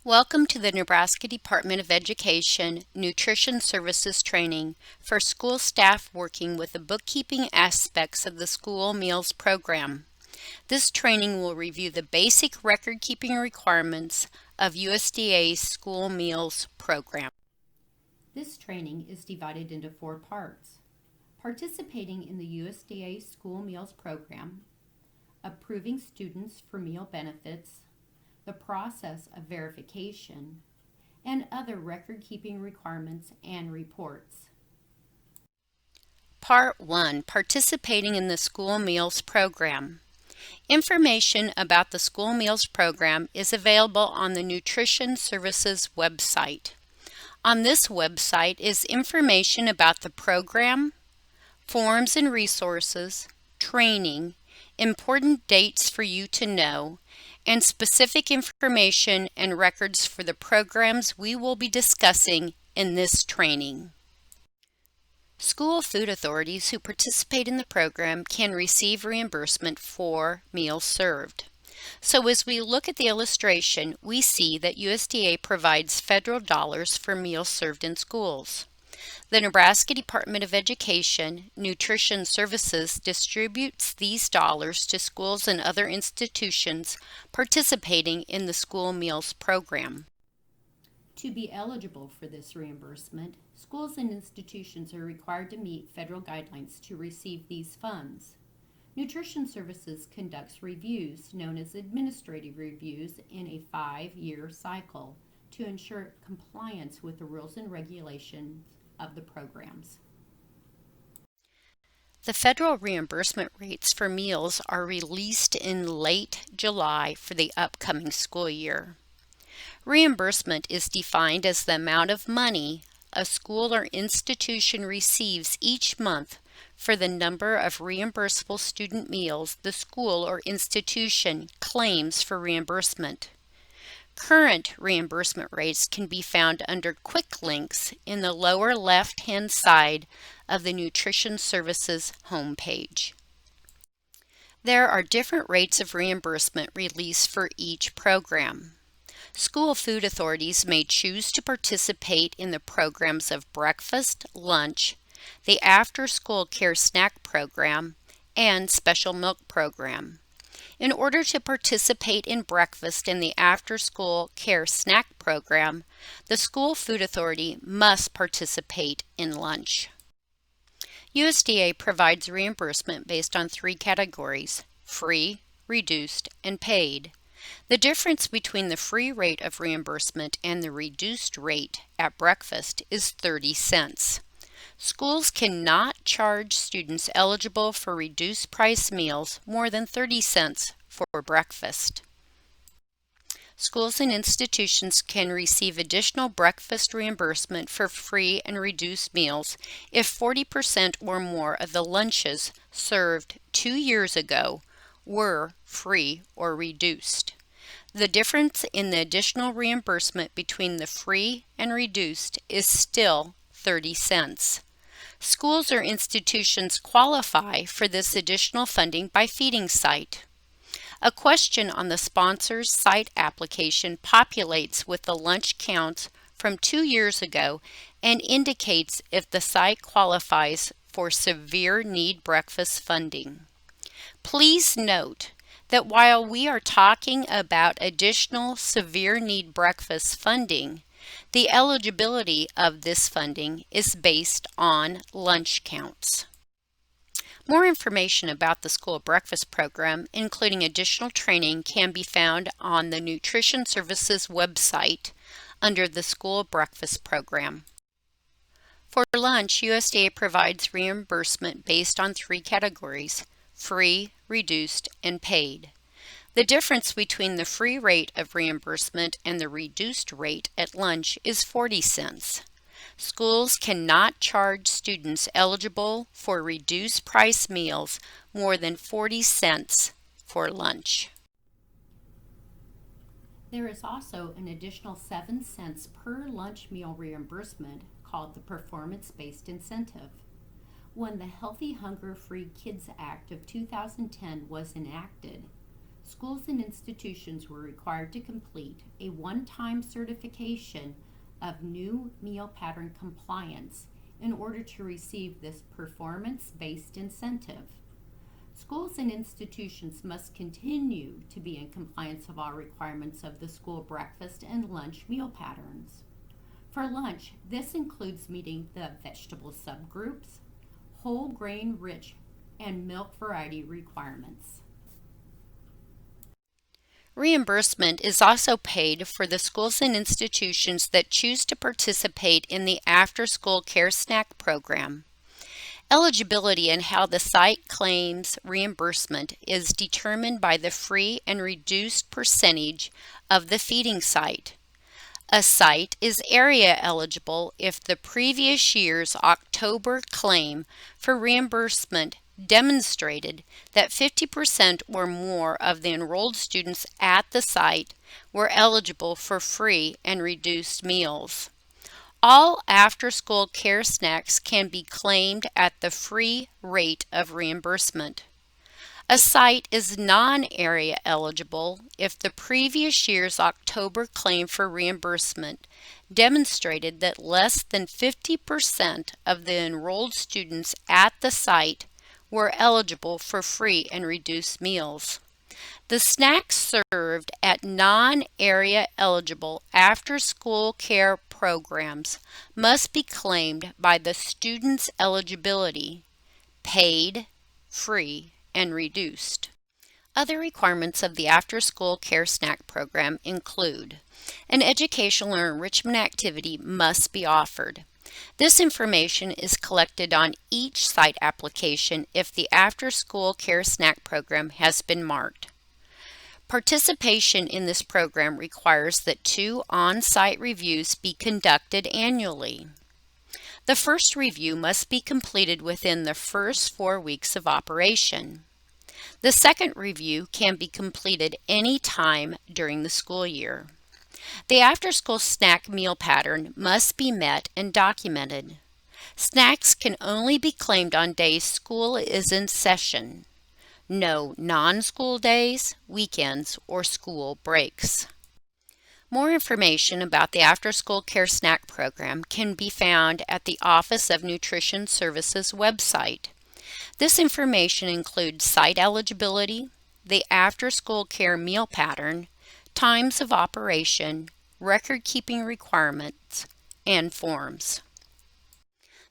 Welcome to the Nebraska Department of Education Nutrition Services Training for school staff working with the bookkeeping aspects of the school meals program. This training will review the basic record-keeping requirements of USDA's school meals program. This training is divided into 4 parts: participating in the USDA school meals program, approving students for meal benefits, the process of verification, and other record-keeping requirements and reports. Part 1. Participating in the school meals program. Information about the school meals program is available on the Nutrition Services website. On this website is information about the program, forms and resources, training, important dates for you to know, and specific information and records for the programs we will be discussing in this training. School food authorities who participate in the program can receive reimbursement for meals served. So as we look at the illustration, we see that USDA provides federal dollars for meals served in schools. The Nebraska Department of Education Nutrition Services distributes these dollars to schools and other institutions participating in the school meals program. To be eligible for this reimbursement, schools and institutions are required to meet federal guidelines to receive these funds. Nutrition Services conducts reviews known as administrative reviews in a 5-year cycle to ensure compliance with the rules and regulations of the programs. The federal reimbursement rates for meals are released in late July for the upcoming school year. Reimbursement is defined as the amount of money a school or institution receives each month for the number of reimbursable student meals the school or institution claims for reimbursement. Current reimbursement rates can be found under quick links in the lower left-hand side of the Nutrition Services homepage. There are different rates of reimbursement released for each program. School food authorities may choose to participate in the programs of breakfast, lunch, the after-school care snack program, and special milk program. In order to participate in breakfast and the after-school care snack program, the school food authority must participate in lunch. USDA provides reimbursement based on 3 categories: free, reduced, and paid. The difference between the free rate of reimbursement and the reduced rate at breakfast is 30 cents. Schools cannot charge students eligible for reduced price meals more than 30 cents for breakfast. Schools and institutions can receive additional breakfast reimbursement for free and reduced meals if 40% or more of the lunches served 2 years ago were free or reduced. The difference in the additional reimbursement between the free and reduced is still 30 cents. Schools or institutions qualify for this additional funding by feeding site. A question on the sponsor's site application populates with the lunch counts from 2 years ago and indicates if the site qualifies for severe need breakfast funding. Please note that while we are talking about additional severe need breakfast funding, the eligibility of this funding is based on lunch counts. More information about the school breakfast program, including additional training, can be found on the Nutrition Services website under the school breakfast program. For lunch, USDA provides reimbursement based on 3 categories: free, reduced, and paid. The difference between the free rate of reimbursement and the reduced rate at lunch is 40 cents. Schools cannot charge students eligible for reduced price meals more than 40 cents for lunch. There is also an additional 7 cents per lunch meal reimbursement called the performance-based incentive. When the Healthy Hunger Free Kids Act of 2010 was enacted, Schools and institutions were required to complete a one-time certification of new meal pattern compliance in order to receive this performance-based incentive. Schools and institutions must continue to be in compliance of all requirements of the school breakfast and lunch meal patterns. For lunch, this includes meeting the vegetable subgroups, whole grain rich, and milk variety requirements. Reimbursement is also paid for the schools and institutions that choose to participate in the after-school care snack program. Eligibility and how the site claims reimbursement is determined by the free and reduced percentage of the feeding site. A site is area eligible if the previous year's October claim for reimbursement demonstrated that 50% or more of the enrolled students at the site were eligible for free and reduced meals. All after-school care snacks can be claimed at the free rate of reimbursement. A site is non-area eligible if the previous year's October claim for reimbursement demonstrated that less than 50% of the enrolled students at the site were eligible for free and reduced meals. The snacks served at non-area eligible after-school care programs must be claimed by the student's eligibility, paid, free, and reduced. Other requirements of the after-school care snack program include an educational or enrichment activity must be offered. This information is collected on each site application if the after-school care snack program has been marked. Participation in this program requires that 2 on-site reviews be conducted annually. The first review must be completed within the first 4 weeks of operation. The second review can be completed any time during the school year. The after-school snack meal pattern must be met and documented. Snacks can only be claimed on days school is in session. No non-school days, weekends, or school breaks. More information about the after-school care snack program can be found at the Office of Nutrition Services website. This information includes site eligibility, the after-school care meal pattern, times of operation, record-keeping requirements, and forms.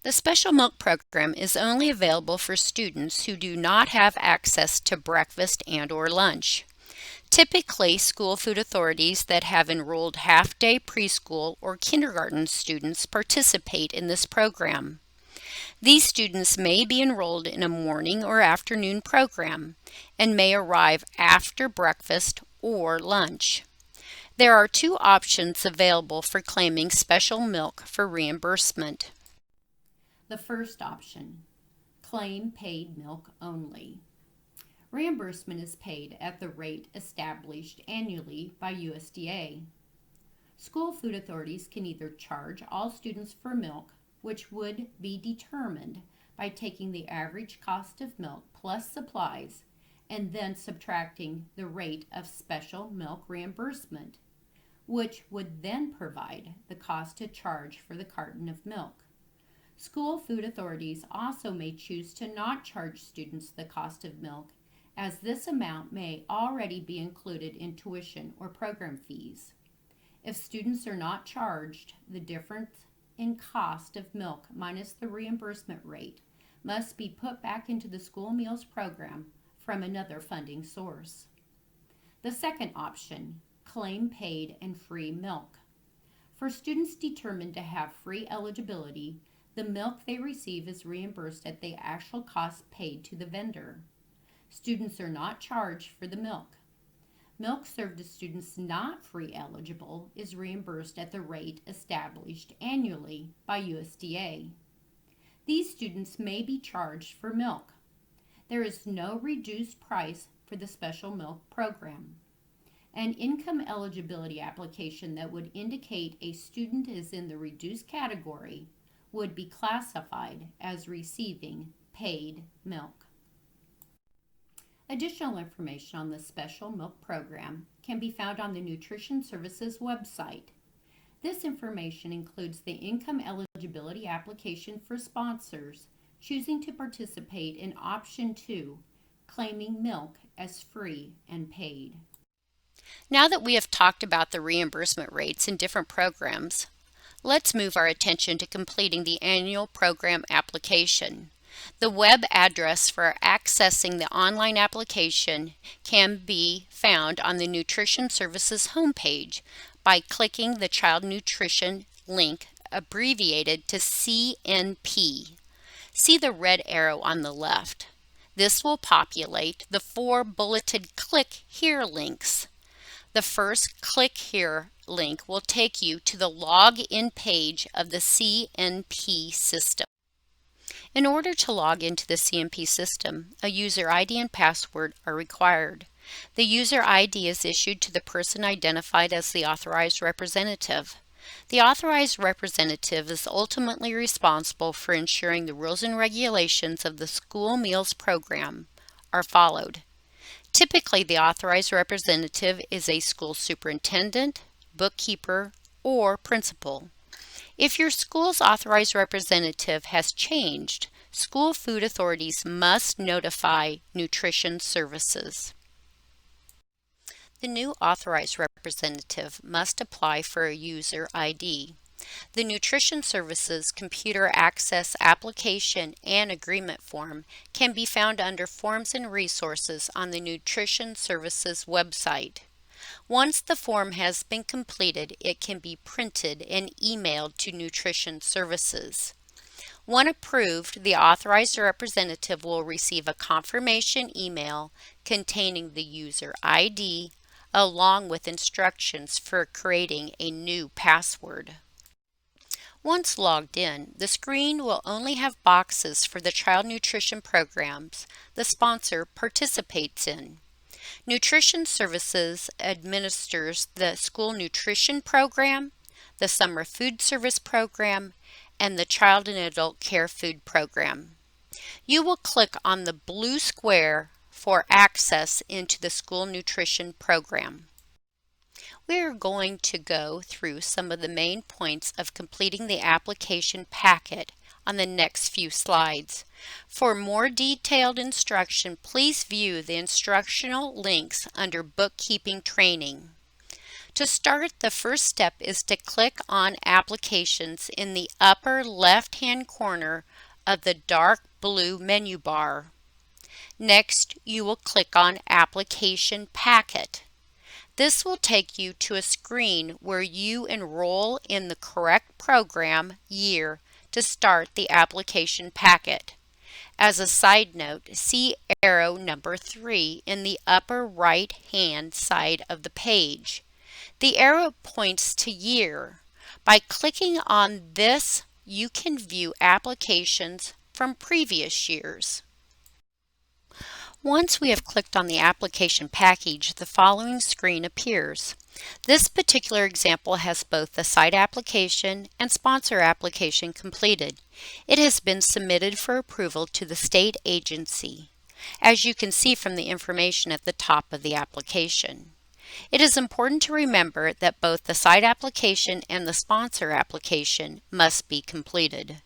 The Special Milk Program is only available for students who do not have access to breakfast and/or lunch. Typically, school food authorities that have enrolled half-day preschool or kindergarten students participate in this program. These students may be enrolled in a morning or afternoon program and may arrive after breakfast or lunch. There are 2 options available for claiming special milk for reimbursement. The first option, claim paid milk only. Reimbursement is paid at the rate established annually by USDA. School food authorities can either charge all students for milk, which would be determined by taking the average cost of milk plus supplies and then subtracting the rate of special milk reimbursement, which would then provide the cost to charge for the carton of milk. School food authorities also may choose to not charge students the cost of milk, as this amount may already be included in tuition or program fees. If students are not charged, the difference in cost of milk minus the reimbursement rate must be put back into the school meals program from another funding source. The second option, claim paid and free milk. For students determined to have free eligibility, the milk they receive is reimbursed at the actual cost paid to the vendor. Students are not charged for the milk. Milk served to students not free eligible is reimbursed at the rate established annually by USDA. These students may be charged for milk. There is no reduced price for the special milk program. An income eligibility application that would indicate a student is in the reduced category would be classified as receiving paid milk. Additional information on the special milk program can be found on the Nutrition Services website. This information includes the income eligibility application for sponsors choosing to participate in Option 2, claiming milk as free and paid. Now that we have talked about the reimbursement rates in different programs, let's move our attention to completing the annual program application. The web address for accessing the online application can be found on the Nutrition Services homepage by clicking the Child Nutrition link, abbreviated to CNP. See the red arrow on the left. This will populate the 4 bulleted Click Here links. The first Click Here link will take you to the login page of the CNP system. In order to log into the CNP system, a user ID and password are required. The user ID is issued to the person identified as the authorized representative. The authorized representative is ultimately responsible for ensuring the rules and regulations of the school meals program are followed. Typically, the authorized representative is a school superintendent, bookkeeper, or principal. If your school's authorized representative has changed, school food authorities must notify Nutrition Services. The new authorized representative must apply for a user ID. The Nutrition Services Computer Access Application and Agreement Form can be found under Forms and Resources on the Nutrition Services website. Once the form has been completed, it can be printed and emailed to Nutrition Services. When approved, the authorized representative will receive a confirmation email containing the user ID along with instructions for creating a new password. Once logged in, the screen will only have boxes for the child nutrition programs the sponsor participates in. Nutrition Services administers the school nutrition program, the summer food service program, and the child and adult care food program. You will click on the blue square for access into the school nutrition program. We are going to go through some of the main points of completing the application packet on the next few slides. For more detailed instruction, please view the instructional links under Bookkeeping Training. To start, the first step is to click on Applications in the upper left-hand corner of the dark blue menu bar. Next, you will click on Application Packet. This will take you to a screen where you enroll in the correct program year to start the application packet. As a side note, see arrow number 3 in the upper right-hand side of the page. The arrow points to year. By clicking on this, you can view applications from previous years. Once we have clicked on the application package, the following screen appears. This particular example has both the site application and sponsor application completed. It has been submitted for approval to the state agency, as you can see from the information at the top of the application. It is important to remember that both the site application and the sponsor application must be completed.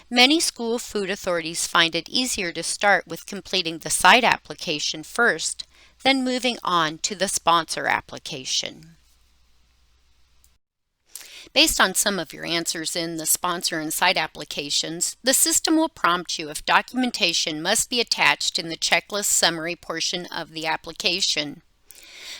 Many school food authorities find it easier to start with completing the site application first, then moving on to the sponsor application. Based on some of your answers in the sponsor and site applications, the system will prompt you if documentation must be attached in the checklist summary portion of the application.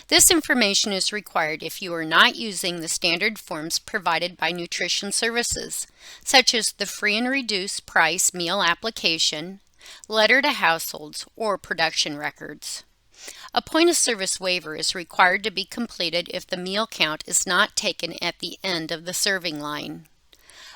This information is required if you are not using the standard forms provided by Nutrition Services, such as the free and reduced price meal application, letter to households, or production records. A point of service waiver is required to be completed if the meal count is not taken at the end of the serving line.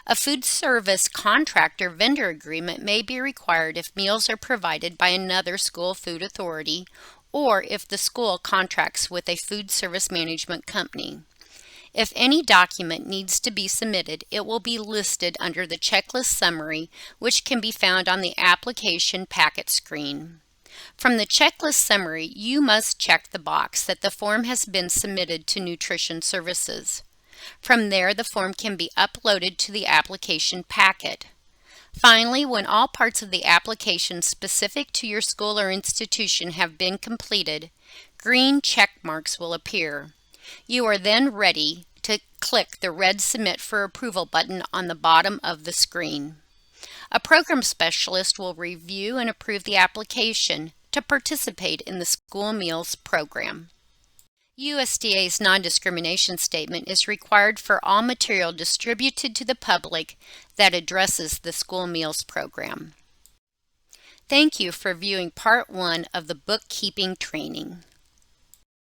A food service contractor vendor agreement may be required if meals are provided by another school food authority or if the school contracts with a food service management company. If any document needs to be submitted, it will be listed under the checklist summary, which can be found on the application packet screen. From the checklist summary, you must check the box that the form has been submitted to Nutrition Services. From there, the form can be uploaded to the application packet. Finally, when all parts of the application specific to your school or institution have been completed, green check marks will appear. You are then ready to click the red Submit for Approval button on the bottom of the screen. A program specialist will review and approve the application to participate in the school meals program. USDA's non-discrimination statement is required for all material distributed to the public that addresses the school meals program. Thank you for viewing Part 1 of the bookkeeping training.